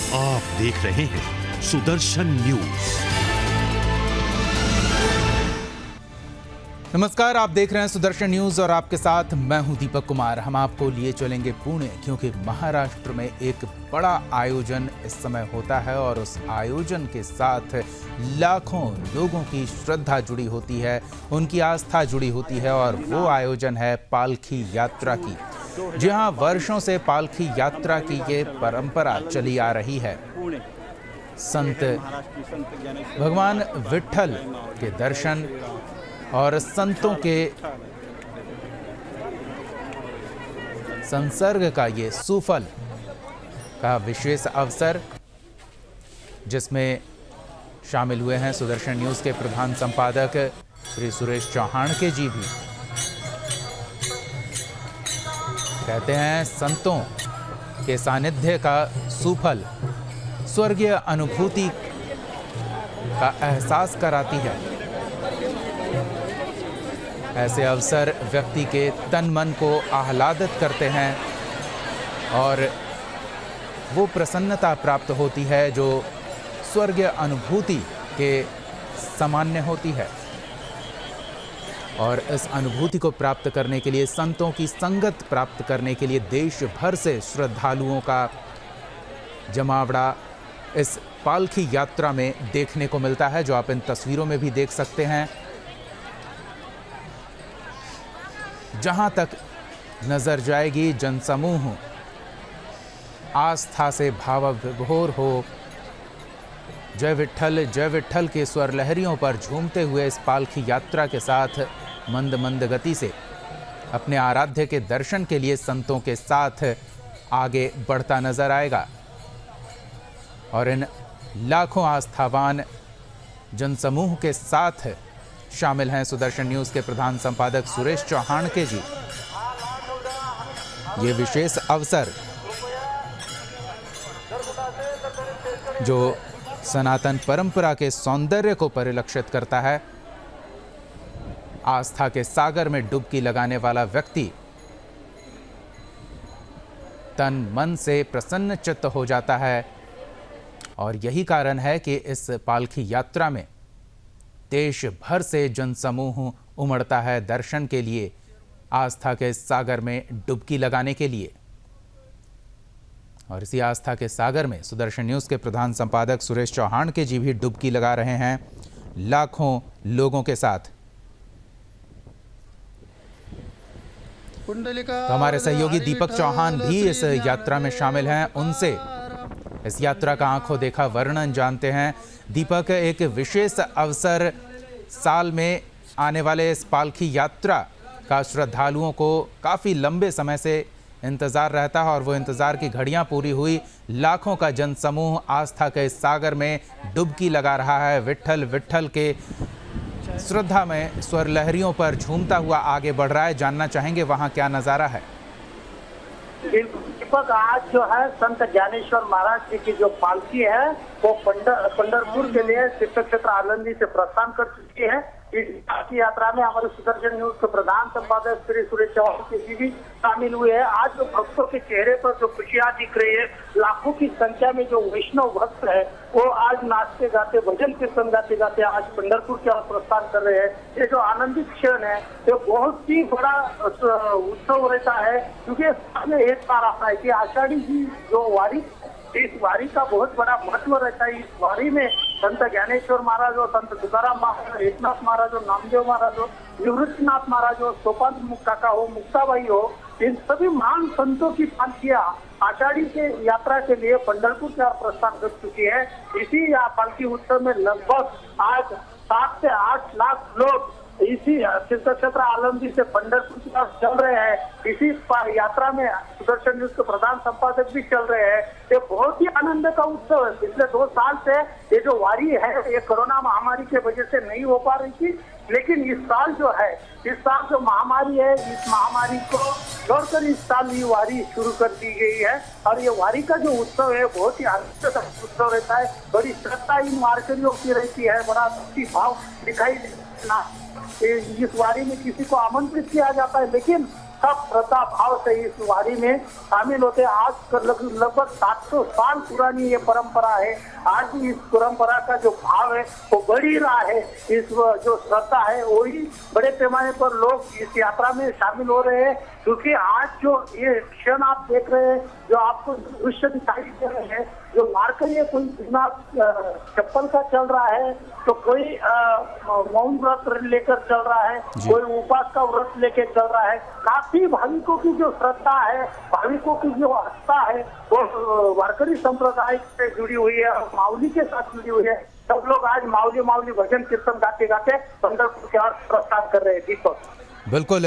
आप देख रहे हैं सुदर्शन न्यूज। नमस्कार, आप देख रहे हैं सुदर्शन न्यूज और आपके साथ मैं हूं दीपक कुमार। हम आपको लिए चलेंगे पुणे, क्योंकि महाराष्ट्र में एक बड़ा आयोजन इस समय होता है और उस आयोजन के साथ लाखों लोगों की श्रद्धा जुड़ी होती है, उनकी आस्था जुड़ी होती है और वो आयोजन है पालकी यात्रा की। जी हाँ, वर्षों से पालकी यात्रा की ये परंपरा चली आ रही है। संत भगवान विट्ठल के दर्शन और संतों के संसर्ग का ये सुफल का विशेष अवसर, जिसमें शामिल हुए हैं सुदर्शन न्यूज के प्रधान संपादक श्री सुरेश चौहान जी भी। कहते हैं संतों के सानिध्य का सुफल स्वर्गीय अनुभूति का एहसास कराती है। ऐसे अवसर व्यक्ति के तन मन को आह्लादित करते हैं और वो प्रसन्नता प्राप्त होती है जो स्वर्गीय अनुभूति के सामान्य होती है। और इस अनुभूति को प्राप्त करने के लिए, संतों की संगत प्राप्त करने के लिए देश भर से श्रद्धालुओं का जमावड़ा इस पालकी यात्रा में देखने को मिलता है, जो आप इन तस्वीरों में भी देख सकते हैं। जहां तक नजर जाएगी जनसमूह आस्था से भावविभोर हो, जय विट्ठल के स्वर लहरियों पर झूमते हुए इस पालकी यात्रा के साथ मंद मंद गति से अपने आराध्य के दर्शन के लिए संतों के साथ आगे बढ़ता नजर आएगा। और इन लाखों आस्थावान जनसमूह के साथ शामिल हैं सुदर्शन न्यूज के प्रधान संपादक सुरेश चौहान जी। ये विशेष अवसर जो सनातन परंपरा के सौंदर्य को परिलक्षित करता है। आस्था के सागर में डुबकी लगाने वाला व्यक्ति तन मन से प्रसन्न चित्त हो जाता है और यही कारण है कि इस पालकी यात्रा में देश भर से जनसमूह उमड़ता है दर्शन के लिए, आस्था के सागर में डुबकी लगाने के लिए। और इसी आस्था के सागर में सुदर्शन न्यूज के प्रधान संपादक सुरेश चौहान जी भी डुबकी लगा रहे हैं लाखों लोगों के साथ। तो हमारे सहयोगी दीपक चौहान भी इस यात्रा में शामिल हैं, उनसे इस यात्रा का आंखों देखा वर्णन जानते हैं। दीपक, एक विशेष अवसर साल में आने वाले इस पालकी यात्रा का श्रद्धालुओं को काफ़ी लंबे समय से इंतज़ार रहता है और वो इंतज़ार की घड़ियां पूरी हुई। लाखों का जनसमूह आस्था के इस सागर में डुबकी लगा रहा है। विट्ठल के श्रद्धा में स्वर लहरियों पर झूमता हुआ आगे बढ़ रहा है। जानना चाहेंगे वहाँ क्या नज़ारा है। दीपक, आज जो है संत ज्ञानेश्वर महाराज जी की जो पालकी है वो पंढरपुर के लिए तीर्थ क्षेत्र आलंदी से प्रस्थान कर चुकी है। इस पालकी यात्रा में हमारे सुदर्शन न्यूज के प्रधान संपादक श्री सुरेश चौहान जी भी शामिल हुए हैं। आज जो भक्तों के चेहरे पर जो खुशियां दिख रही है, लाखों की संख्या में जो वैष्णव भक्त है वो आज नाचते गाते, भजन कीर्तन गाते गाते आज पंढरपुर की ओर प्रस्थान कर रहे हैं। ये जो आनंदित क्षण है ये बहुत ही बड़ा उत्सव रहता है, क्योंकि सामने एक बार आता है कि आषाढ़ी की जो वारी, इस वारी का बहुत बड़ा महत्व रहता है। इस वारी में संत ज्ञानेश्वर महाराज हो, संत तुकाराम महाराज, एकनाथ महाराज हो, नामदेव महाराज हो, निवृत्तिनाथ महाराज हो, सोपान काका हो, मुक्ताबाई हो, इन सभी महान संतों की पालकियां आषाढ़ी के यात्रा के लिए पंढरपुर की ओर प्रस्थान कर चुकी है। इसी पालकी उत्सव में लगभग आज 7 से 8 लाख लोग इसी तीर्थ क्षेत्र आलमदी से पंढरपुर की तरफ चल रहे हैं। इसी यात्रा में सुदर्शन न्यूज के प्रधान संपादक भी चल रहे हैं। ये बहुत ही आनंद का उत्सव है। पिछले 2 साल से ये जो वारी है ये कोरोना महामारी के वजह से नहीं हो पा रही थी, लेकिन इस साल जो है, इस साल जो महामारी है, इस महामारी को छोड़कर इस साल ये वारी शुरू कर दी गई है। और ये वारी का जो उत्सव है बहुत ही आनंद का उत्सव रहता है। बड़ी श्रद्धा इन वारकरियों की रहती है, बड़ा भक्ति भाव दिखाई देना। इस वारी में किसी को आमंत्रित किया जाता है, लेकिन सब श्रद्धा भाव से इस वारी में शामिल होते हैं। आज लगभग 700 साल पुरानी ये परंपरा है। आज भी इस परंपरा का जो भाव है वो बढ़ ही रहा है। इस जो श्रद्धा है वही बड़े पैमाने पर लोग इस यात्रा में शामिल हो रहे हैं, क्योंकि आज जो ये क्षण आप देख रहे हैं, जो आपको दृश्य दिखाई दे रहे हैं, जो वारकरी कोई बिना चप्पल का चल रहा है, तो कोई मौन व्रत लेकर चल रहा है, कोई उपवास का व्रत लेकर चल रहा है। काफी भाविकों की जो श्रद्धा है, भाविकों की जो आस्था है, वो वारकरी संप्रदाय से जुड़ी हुई है, माऊली के साथ जुड़ी हुई है। सब लोग आज माऊली माऊली भजन कीर्तन गाते गाते पंढरपुर की ओर प्रस्थान कर रहे हैं। दीपक, बिल्कुल,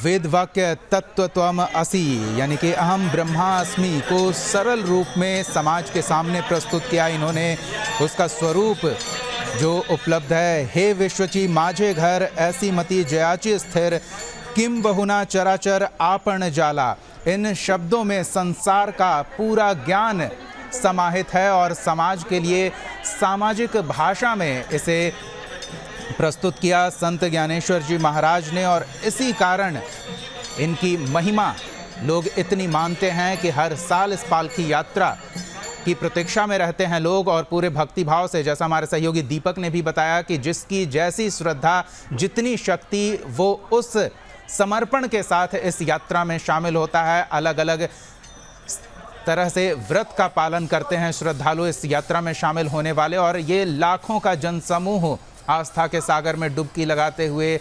वेद वाक्य तत्व त्वम असि यानी कि अहम ब्रह्मास्मि को सरल रूप में समाज के सामने प्रस्तुत किया इन्होंने। उसका स्वरूप जो उपलब्ध है, हे विश्वची माझे घर ऐसी मति जयाची स्थिर किम बहुना चराचर आपण जाला। इन शब्दों में संसार का पूरा ज्ञान समाहित है और समाज के लिए सामाजिक भाषा में इसे प्रस्तुत किया संत ज्ञानेश्वर जी महाराज ने। और इसी कारण इनकी महिमा लोग इतनी मानते हैं कि हर साल इस पालकी यात्रा की प्रतीक्षा में रहते हैं लोग, और पूरे भक्ति भाव से। जैसा हमारे सहयोगी दीपक ने भी बताया कि जिसकी जैसी श्रद्धा, जितनी शक्ति, वो उस समर्पण के साथ इस यात्रा में शामिल होता है। अलग अलग तरह से व्रत का पालन करते हैं श्रद्धालु इस यात्रा में शामिल होने वाले, और ये लाखों का जनसमूह आस्था के सागर में डुबकी लगाते हुए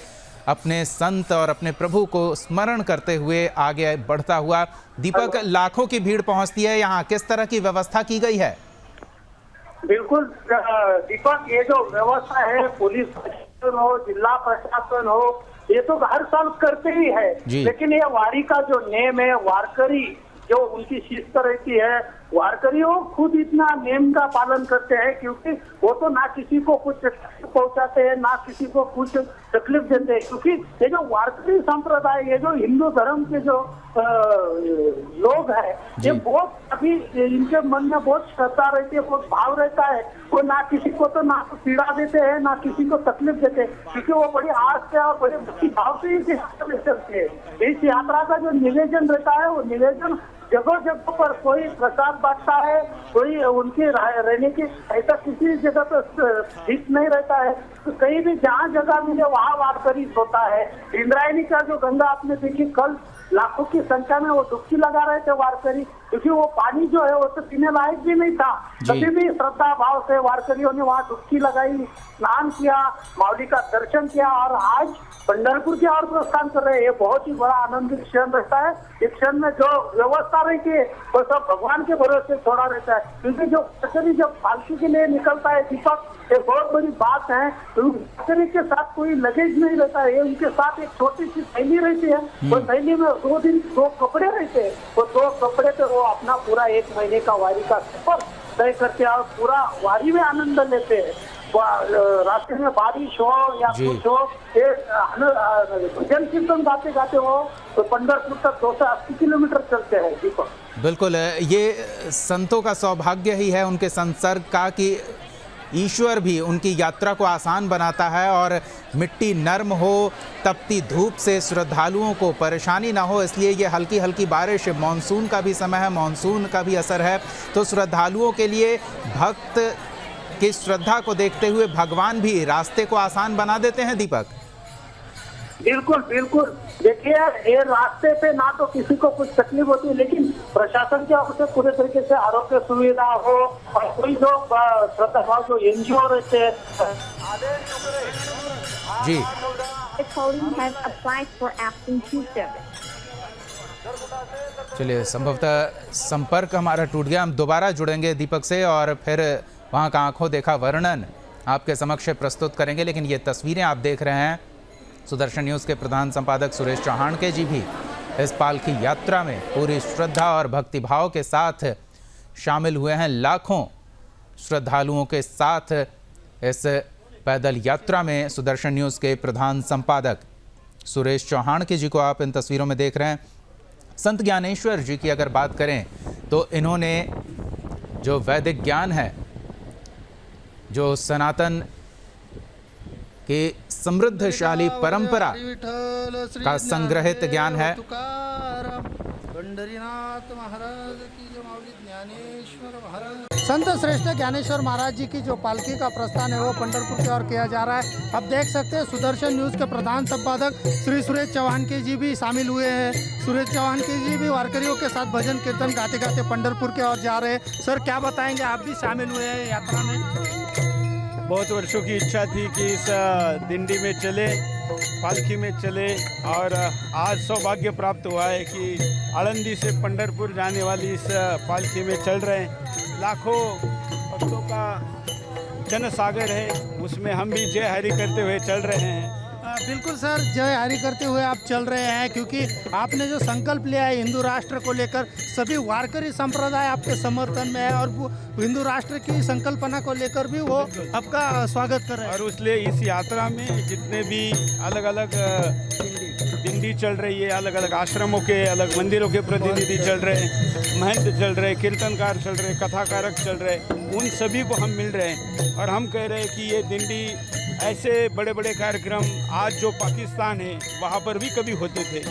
अपने संत और अपने प्रभु को स्मरण करते हुए आगे बढ़ता हुआ। दीपक, लाखों की भीड़ पहुंचती है यहाँ, किस तरह की व्यवस्था की गई है? बिल्कुल दीपक, ये जो व्यवस्था है, पुलिस प्रशासन हो, जिला प्रशासन हो, ये तो हर साल करते ही है। लेकिन ये वारी का जो नेम है, वारकरी जो उनकी शिस्त रहती है, वारकरी वो खुद इतना नेम का पालन करते हैं, क्योंकि वो तो ना किसी को कुछ पहुंचाते हैं, ना किसी को कुछ तकलीफ देते हैं। क्योंकि ये जो वारकरी संप्रदाय, ये जो हिंदू धर्म के जो लोग हैं, ये बहुत अभी इनके मन में बहुत श्रद्धा रहती है, बहुत भाव रहता है। वो ना किसी को तो ना पीड़ा देते हैं, ना किसी को तकलीफ देते हैं, क्योंकि वो बड़ी आस से और बड़े भक्ति भाव से इस यात्रा में चलते हैं। इस यात्रा का जो निवेदन रहता है, वो निवेदन जगह जगह पर कोई प्रसाद बांटता है, कोई उनके रहने की ऐसा किसी जगह पर ठीक नहीं रहता है। तो कहीं भी जहाँ जगह मिले वहाँ वारकरी होता है। इंद्रायणी का जो गंगा आपने देखी, कल लाखों की संख्या में वो डुबकी लगा रहे थे वारकरी, क्योंकि वो पानी जो है वो तो पीने लायक भी नहीं था। तभी भी श्रद्धा भाव से वारकरियों ने वहाँ डुबकी लगाई, स्नान किया, माऊली का दर्शन किया, और आज पंढरपुर की ओर प्रस्थान कर रहे हैं। ये बहुत ही बड़ा आनंदित क्षण रहता है। इस क्षण में जो व्यवस्था रहती है वो सब भगवान के भरोसे छोड़ा रहता है, क्योंकि जो वारकरी जब पालकी के लिए निकलता है दीपक, ये बहुत बड़ी बात है। वारकरी के साथ कोई लगेज नहीं रहता है, उनके साथ एक छोटी सी थैली रहती है। वो थैली में 2 दिन 2 कपड़े रहते हैं। वो 2 कपड़े पे वो अपना पूरा 1 महीने का वारी का सफर तय करके और पूरा वारी में आनंद लेते हैं। रास्ते में बारिश हो या कुछ हो, भजन कीर्तन गाते गाते हो तो पंढरपुर तक 280 किलोमीटर चलते हैं। दीपक, बिल्कुल, ये संतों का सौभाग्य ही है उनके संसर्ग का कि ईश्वर भी उनकी यात्रा को आसान बनाता है, और मिट्टी नर्म हो, तपती धूप से श्रद्धालुओं को परेशानी ना हो, इसलिए ये हल्की हल्की बारिश, मानसून का भी समय है, मानसून का भी असर है, तो श्रद्धालुओं के लिए भक्त की श्रद्धा को देखते हुए भगवान भी रास्ते को आसान बना देते हैं। दीपक, बिल्कुल बिल्कुल, देखिए ये रास्ते पे ना तो किसी को कुछ तकलीफ होती है, लेकिन प्रशासन की ओर से पूरे तरीके से आरोग्य सुविधा हो, और कोई जो श्रद्धा भाव जो NGO रहते हैं जी, चलिए, संभवतः संपर्क हमारा टूट गया। हम दोबारा जुड़ेंगे दीपक से और फिर वहाँ का आंखों देखा वर्णन आपके समक्ष प्रस्तुत करेंगे। लेकिन ये तस्वीरें आप देख रहे हैं, सुदर्शन न्यूज़ के प्रधान संपादक सुरेश चौहान के जी भी इस पालकी यात्रा में पूरी श्रद्धा और भक्तिभाव के साथ शामिल हुए हैं। लाखों श्रद्धालुओं के साथ इस पैदल यात्रा में सुदर्शन न्यूज़ के प्रधान संपादक सुरेश चौहान के जी को आप इन तस्वीरों में देख रहे हैं। संत ज्ञानेश्वर जी की अगर बात करें तो इन्होंने जो वैदिक ज्ञान है, जो सनातन के समृद्धशाली परंपरा का संग्रहित ज्ञान है, पंढरीनाथ महाराज की जो माऊली ज्ञानेश्वर महाराज संत श्रेष्ठ ज्ञानेश्वर महाराज जी की जो पालकी का प्रस्थान है वो पंढरपुर की ओर किया जा रहा है। अब देख सकते हैं सुदर्शन न्यूज़ के प्रधान संपादक श्री सुरेश चौहान के जी भी शामिल हुए हैं। सुरेश चौहान के जी भी वारकरियों के साथ भजन कीर्तन गाते गाते पंढरपुर की ओर जा रहे हैं। सर क्या बताएंगे, आप भी शामिल हुए हैं यात्रा में? बहुत वर्षों की इच्छा थी कि इस दिंडी में चले, पालकी में चले, और आज सौभाग्य प्राप्त हुआ है कि आळंदी से पंढरपुर जाने वाली इस पालकी में चल रहे हैं। लाखों भक्तों का जनसागर है, उसमें हम भी जय हरि करते हुए चल रहे हैं। बिल्कुल सर, जय हरि करते हुए आप चल रहे हैं, क्योंकि आपने जो संकल्प लिया है हिंदू राष्ट्र को लेकर, सभी वारकरी संप्रदाय आपके समर्थन में है और वो हिंदू राष्ट्र की संकल्पना को लेकर भी वो आपका स्वागत कर रहे हैं। और इसलिए इस यात्रा में जितने भी अलग अलग दिंडी चल रही है, अलग अलग आश्रमों के, अलग मंदिरों के प्रतिनिधि चल रहे हैं, महंत चल रहे, कीर्तनकार चल रहे, कथाकारक चल रहे, उन सभी को हम मिल रहे हैं और हम कह रहे हैं कि ये दिंडी ऐसे बड़े बड़े कार्यक्रम आज जो पाकिस्तान है वहाँ पर भी कभी होते थे,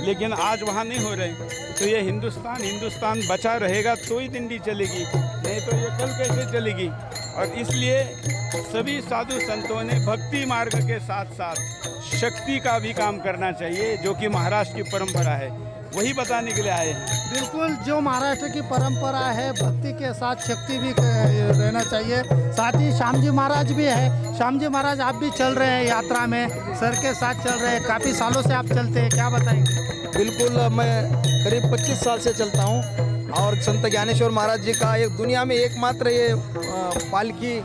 लेकिन आज वहाँ नहीं हो रहे। तो ये हिंदुस्तान बचा रहेगा तो ही दिंडी चलेगी, नहीं तो ये कल कैसे चलेगी। और इसलिए सभी साधु संतों ने भक्ति मार्ग के साथ साथ शक्ति का भी काम करना चाहिए, जो कि महाराष्ट्र की परंपरा है, वही बताने के लिए आए हैं। बिल्कुल, जो महाराष्ट्र की परंपरा है, भक्ति के साथ शक्ति भी रहना चाहिए। साथ ही श्याम जी महाराज भी है। श्याम जी महाराज आप भी चल रहे हैं यात्रा में, सर के साथ चल रहे हैं, काफ़ी सालों से आप चलते हैं, क्या बताएंगे? बिल्कुल, मैं करीब 25 साल से चलता हूँ और संत ज्ञानेश्वर महाराज जी का एक दुनिया में एकमात्र ये पालकी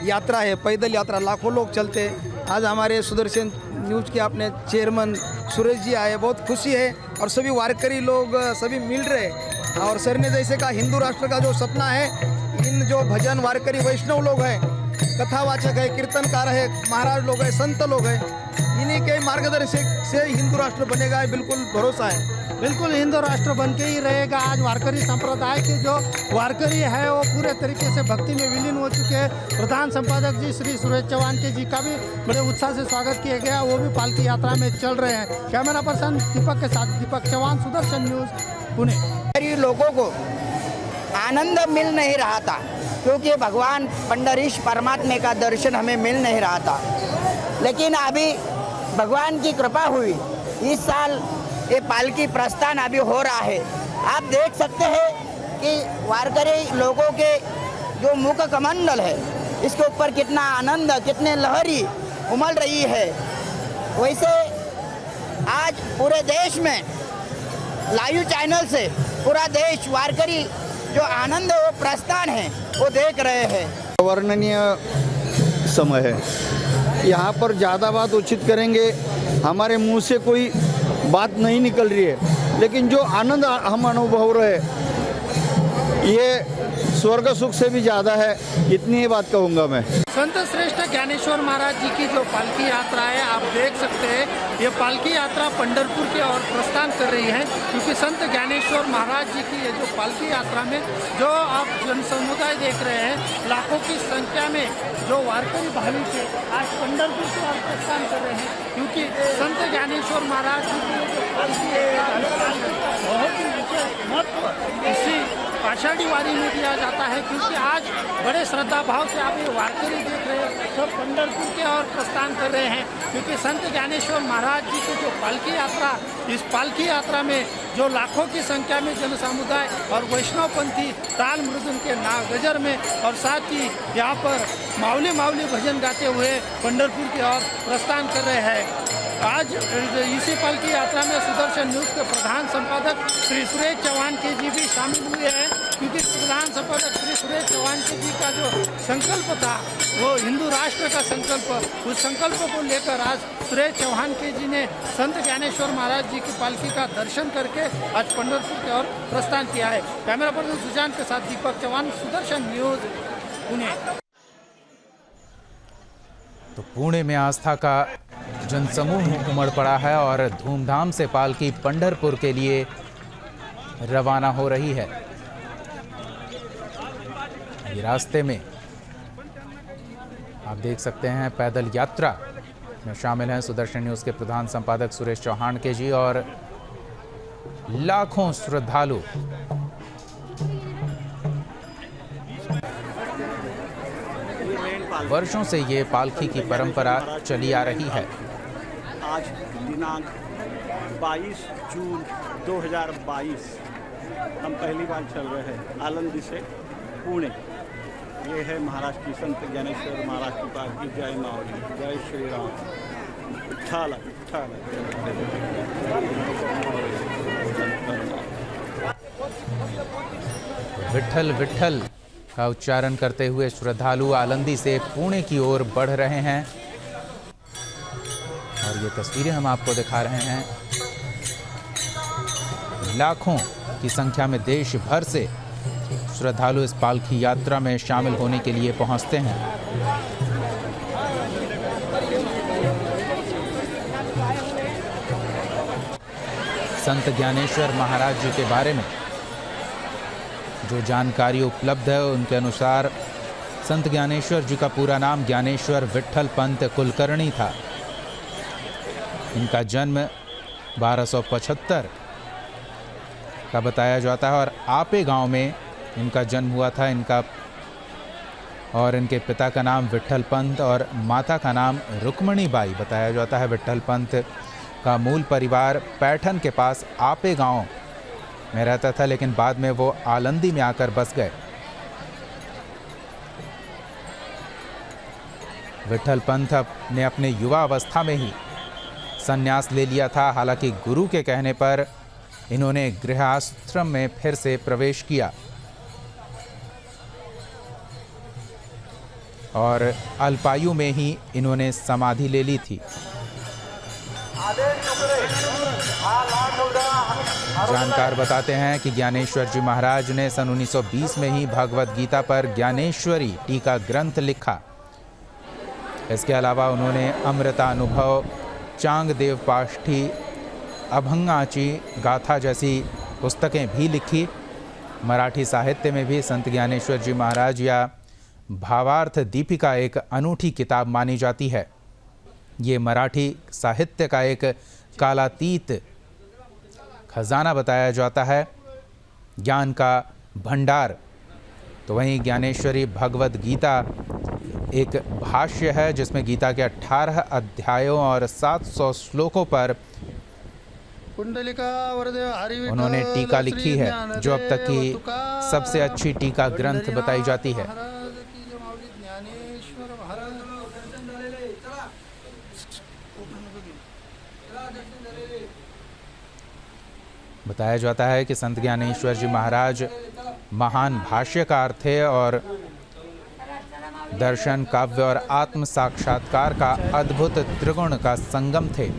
यात्रा है, पैदल यात्रा, लाखों लोग चलते। आज हमारे सुदर्शन न्यूज़ के अपने चेयरमैन सुरेश जी आए, बहुत खुशी है और सभी वारकरी लोग सभी मिल रहे। और सर ने जैसे कहा, हिंदू राष्ट्र का जो सपना है, इन जो भजन वारकरी वैष्णव लोग हैं, कथावाचक है, कीर्तनकार है, महाराज लोग हैं, संत लोग हैं, इन्हीं के मार्गदर्शक से हिंदू राष्ट्र बनेगा, बिल्कुल भरोसा है। बिल्कुल हिंदू राष्ट्र बन के ही रहेगा। आज वारकरी संप्रदाय के जो वारकरी है वो पूरे तरीके से भक्ति में विलीन हो चुके हैं। प्रधान संपादक जी श्री सुरेश चौहान के जी का भी बड़े उत्साह से स्वागत किया गया, वो भी पालकी यात्रा में चल रहे हैं। कैमरा पर्सन दीपक के साथ दीपक चौहान, सुदर्शन न्यूज़, पुणे। लोगों को आनंद मिल नहीं रहा था, क्योंकि भगवान पंडरीश परमात्मा का दर्शन हमें मिल नहीं रहा था, लेकिन अभी भगवान की कृपा हुई, इस साल ये पालकी प्रस्थान अभी हो रहा है। आप देख सकते हैं कि वारकरी लोगों के जो मुख कमंडल है, इसके ऊपर कितना आनंद, कितने लहरी उमड़ रही है। वैसे आज पूरे देश में लाइव चैनल से पूरा देश वारकरी जो आनंद वो प्रस्थान है वो देख रहे हैं। वर्णनीय समय है, यहाँ पर ज़्यादा बात उचित करेंगे, हमारे मुंह से कोई बात नहीं निकल रही है, लेकिन जो आनंद हम अनुभव रहे ये स्वर्ग सुख से भी ज़्यादा है, इतनी ही बात कहूँगा मैं। संत श्रेष्ठ ज्ञानेश्वर महाराज जी की जो पालकी यात्रा है, आप देख सकते हैं ये पालकी यात्रा पंढरपुर की ओर प्रस्थान कर रही है, क्योंकि संत ज्ञानेश्वर महाराज जी की ये जो पालकी यात्रा में जो आप जन समुदाय देख रहे हैं, लाखों की संख्या में जो वारकरी भाविक है आज पंढरपुर की ओर प्रस्थान कर रहे हैं, क्योंकि संत ज्ञानेश्वर महाराज जी की जो पालकी है बहुत ही विशेष महत्व इसी आषाढ़ी वारी में दिया जाता है, क्योंकि आज बड़े श्रद्धा भाव से आप ये वारकरी देख रहे हैं, सब पंढरपुर के ओर प्रस्थान कर रहे हैं, क्योंकि संत ज्ञानेश्वर महाराज जी की जो पालकी यात्रा, इस पालकी यात्रा में जो लाखों की संख्या में जन समुदाय और वैष्णवपंथी ताल मृदंग के गजर में और साथ ही यहाँ पर मावली मावली भजन गाते हुए पंढरपुर की ओर प्रस्थान कर रहे हैं। आज इसी पालकी यात्रा में सुदर्शन न्यूज़ के प्रधान संपादक श्री सुरेश चौहान के जी भी शामिल हुए हैं, क्योंकि प्रधान संपादक श्री सुरेश चौहान के जी का जो संकल्प था वो हिंदू राष्ट्र का संकल्प, उस संकल्प को लेकर आज सुरेश चौहान के जी ने संत ज्ञानेश्वर महाराज जी की पालकी का दर्शन करके आज पंढरपुर की ओर प्रस्थान किया है। कैमरा पर्सन सुजान के साथ दीपक चौहान, सुदर्शन न्यूज़, पुणे। तो पुणे में आस्था का जनसमूह उमड़ पड़ा है और धूमधाम से पालकी पंढरपुर के लिए रवाना हो रही है। ये रास्ते में आप देख सकते हैं पैदल यात्रा में शामिल हैं सुदर्शन न्यूज़ के प्रधान संपादक सुरेश चौहान के जी और लाखों श्रद्धालु वर्षों से ये पालकी की परंपरा चली आ रही है। आज दिनांक 22 जून 2022 हम पहली बार चल रहे हैं आलंदी से पुणे। ये है महाराष्ट्र की संत ज्ञानेश्वर महाराज की पालकी। जय माऊली, जय श्री राम। विठ्ठल विठ्ठल। विठ्ठल विठ्ठल का उच्चारण करते हुए श्रद्धालु आलंदी से पुणे की ओर बढ़ रहे हैं और ये तस्वीरें हम आपको दिखा रहे हैं। लाखों की संख्या में देश भर से श्रद्धालु इस पालकी यात्रा में शामिल होने के लिए पहुंचते हैं। संत ज्ञानेश्वर महाराज जी के बारे में जो जानकारी उपलब्ध है उनके अनुसार संत ज्ञानेश्वर जी का पूरा नाम ज्ञानेश्वर विठ्ठल पंत कुलकर्णी था। इनका जन्म 1275 का बताया जाता है और आपे गांव में इनका जन्म हुआ था। इनके पिता का नाम विठ्ठल पंत और माता का नाम रुक्मणी बाई बताया जाता है। विठ्ठल पंत का मूल परिवार पैठन के पास आपे गांव में रहता था, लेकिन बाद में वो आलंदी में आकर बस गए। विठ्ठल पंत ने अपने युवा अवस्था में ही संन्यास ले लिया था। हालांकि गुरु के कहने पर इन्होंने गृहस्थाश्रम में फिर से प्रवेश किया और अल्पायु में ही इन्होंने समाधि ले ली थी। जानकार बताते हैं कि ज्ञानेश्वर जी महाराज ने सन 1920 में ही भगवद गीता पर ज्ञानेश्वरी टीका ग्रंथ लिखा। इसके अलावा उन्होंने अमृतानुभव, चांगदेव पाष्ठी, अभंगाची गाथा जैसी पुस्तकें भी लिखी। मराठी साहित्य में भी संत ज्ञानेश्वर जी महाराज या भावार्थ दीपिका एक अनूठी किताब मानी जाती है। ये मराठी साहित्य का एक कालातीत खजाना बताया जाता है, ज्ञान का भंडार। तो वहीं ज्ञानेश्वरी भगवद गीता एक भाष्य है जिसमें गीता के 18 अध्यायों और 700 श्लोकों पर उन्होंने टीका लिखी है, जो अब तक की सबसे अच्छी टीका ग्रंथ बताई जाती है। बताया जाता है कि संत ज्ञानेश्वर जी महाराज महान भाष्यकार थे और दर्शन, काव्य और आत्म साक्षात्कार का अद्भुत त्रिगुण का संगम थे।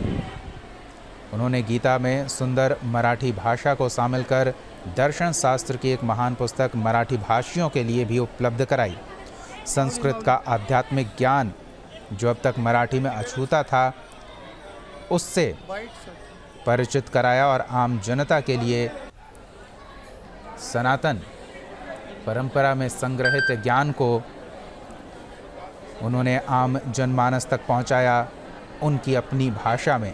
उन्होंने गीता में सुंदर मराठी भाषा को शामिल कर दर्शन शास्त्र की एक महान पुस्तक मराठी भाषियों के लिए भी उपलब्ध कराई। संस्कृत का आध्यात्मिक ज्ञान जो अब तक मराठी में अछूता था, उससे परिचित कराया और आम जनता के लिए सनातन परंपरा में संग्रहित ज्ञान को उन्होंने आम जनमानस तक पहुंचाया उनकी अपनी भाषा में।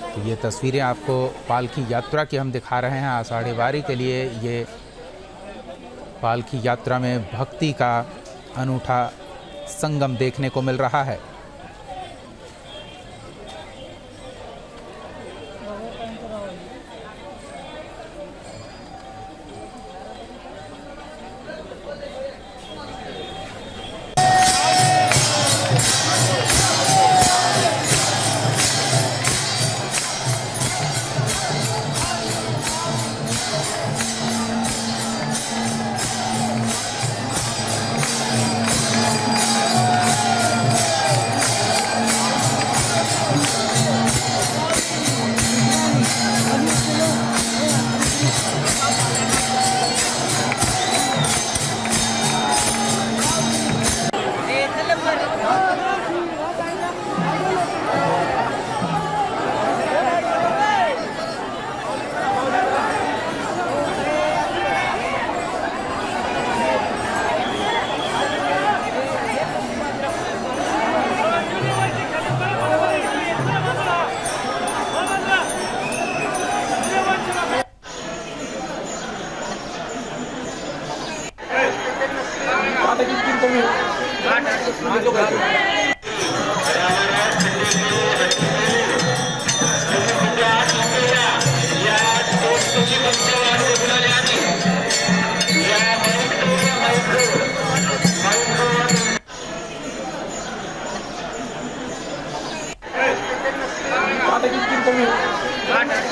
तो ये तस्वीरें आपको पालकी यात्रा की हम दिखा रहे हैं। आषाढ़ी वारी के लिए ये पालकी यात्रा में भक्ति का अनूठा संगम देखने को मिल रहा है।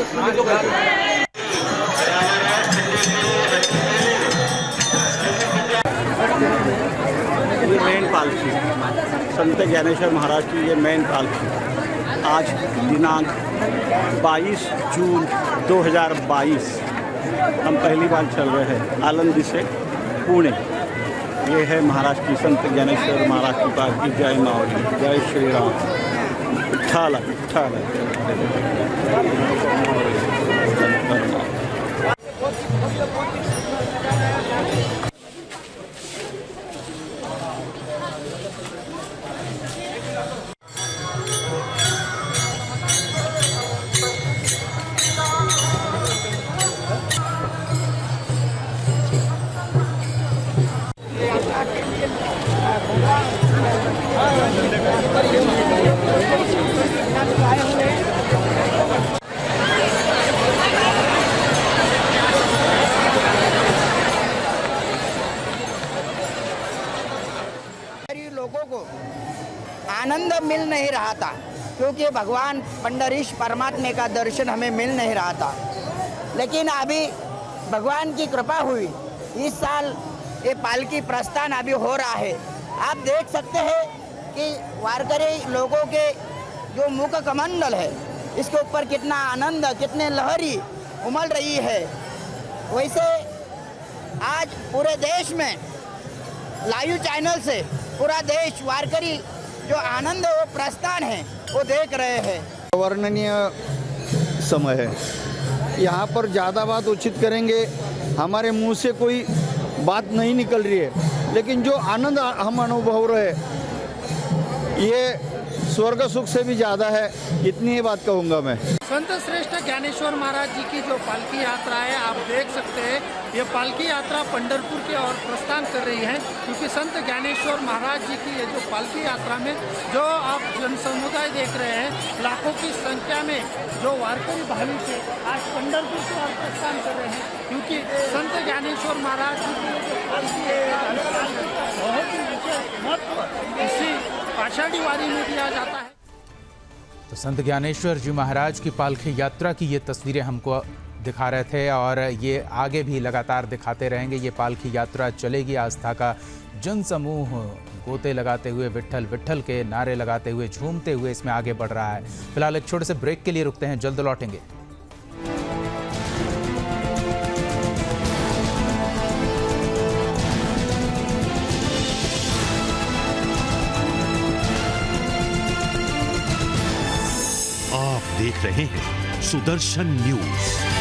ये मेन पालकी संत ज्ञानेश्वर महाराज की ये मेन पालकी आज दिनांक 22 जून 2022 हम पहली बार चल रहे हैं आलंदी से पुणे। ये है महाराज की संत ज्ञानेश्वर महाराज की पालकी। जय मावली, जय श्री राम। विठ्ठल विठ्ठल। लोगों को आनंद मिल नहीं रहा था क्योंकि भगवान पंडरीश परमात्मा का दर्शन हमें मिल नहीं रहा था। लेकिन अभी भगवान की कृपा हुई, इस साल ये पालकी प्रस्थान अभी हो रहा है। आप देख सकते हैं कि वारकरी लोगों के जो मुख कमंडल है इसके ऊपर कितना आनंद, कितने लहरी उमड़ रही है। वैसे आज पूरे देश में लाइव चैनल से पूरा देश वारकरी जो आनंद वो प्रस्थान है वो देख रहे हैं। वर्णनीय समय है, यहाँ पर ज़्यादा बात उचित करेंगे, हमारे मुंह से कोई बात नहीं निकल रही है, लेकिन जो आनंद हम अनुभव रहे ये स्वर्ग सुख से भी ज़्यादा है, इतनी ही बात कहूँगा मैं। संत श्रेष्ठ ज्ञानेश्वर महाराज जी की जो पालकी यात्रा है, आप देख सकते हैं ये पालकी यात्रा पंढरपुर की ओर प्रस्थान कर रही है। क्योंकि संत ज्ञानेश्वर महाराज जी की ये जो पालकी यात्रा में जो आप जन समुदाय देख रहे हैं, लाखों की संख्या में जो वारकरी भाविक है आज पंढरपुर की ओर प्रस्थान कर रहे हैं। क्योंकि संत ज्ञानेश्वर महाराज जी की जो पालकी है बहुत ही विशेष महत्व इसी आषाढ़ी वारी में दिया जाता है। तो संत ज्ञानेश्वर जी महाराज की पालकी यात्रा की ये तस्वीरें हमको दिखा रहे थे और ये आगे भी लगातार दिखाते रहेंगे। ये पालकी यात्रा चलेगी, आस्था का जनसमूह गोते लगाते हुए, विट्ठल विट्ठल के नारे लगाते हुए, झूमते हुए इसमें आगे बढ़ रहा है। फिलहाल एक छोटे से ब्रेक के लिए रुकते हैं, जल्द लौटेंगे। आप देख रहे हैं सुदर्शन न्यूज।